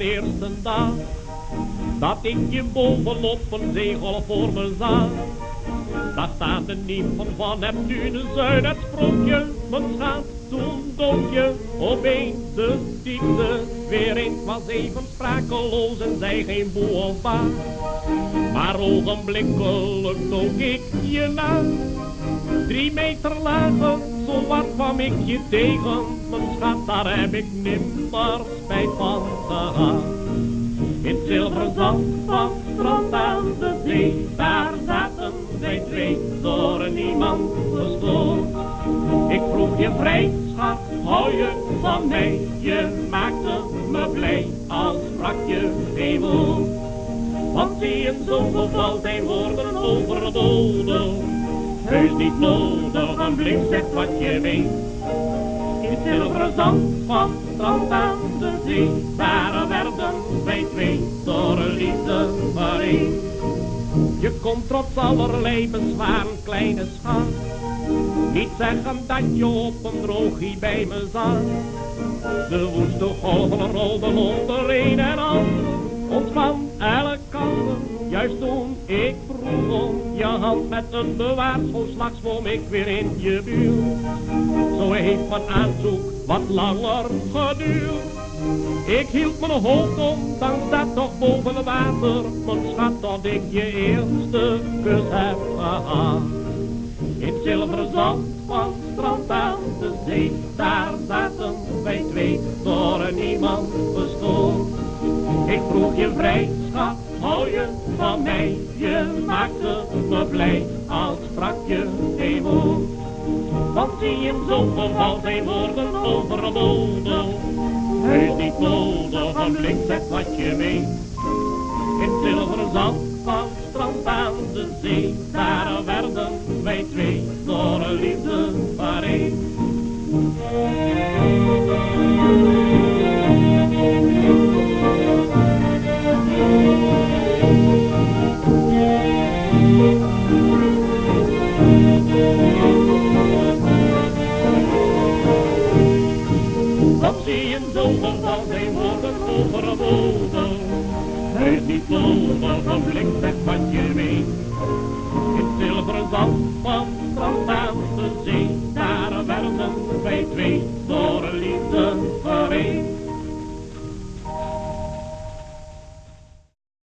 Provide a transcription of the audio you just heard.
eerste dag dat ik je bovenop een zeegolf voor me zag. Daar staan de nymfen van Neptunus uit het sprookje. Mijn schat, toen dook je opeens de diepte weer in. Het was even sprakeloos en zei geen boe of ba. Maar ogenblikkelijk dook ik je na. 3 meter lager, zo wat kwam ik je tegen. Mijn schat, daar heb ik nimmer spijt van gehad. In het zilveren zand van het strand aan de zee, daar zaten wij twee, door niemand gestoord. Ik vroeg je vrij, schat, hou je van mij? Je maakte me blij, als sprak je geen woord. Want zie je, zo'n geval zijn woorden overbodig. Heus niet nodig, een blik zegt wat je weet. In het zilveren zand van het strand aan de zee, daar werden wij twee, door liefde maar één. Je kon trots allerlei bezwaren, kleine schat, niet zeggen dat je op een drogie bij me zat. De woeste golven rolden onder een en al, ons van elke kant. Juist toen ik vroeg om je hand met een bewaardschoolslag, zwom ik weer in je buurt. Zo heeft mijn aanzoek wat langer geduurd. Ik hield mijn hoofd op, dan staat toch boven water, mijn schat, dat ik je eerste kus heb gehad. In het zilveren zand van het strand aan de zee, daar zaten wij twee, door niemand gestoord. Ik vroeg je vrij, schat, hou je van mij? Je maakte me blij, als sprak je geen woord. Want zie je, in zo'n geval zijn woorden overbodig. Heus niet nodig, een blik zegt wat je weet. In het zilveren zand van het strand aan de zee, daar werden wij twee, door liefde maar één. Wat zie je, zo'n geval zijn woorden overbodig. Heus niet nodig, een blik zegt wat je weet. In het zilveren zand van het strand aan de zee,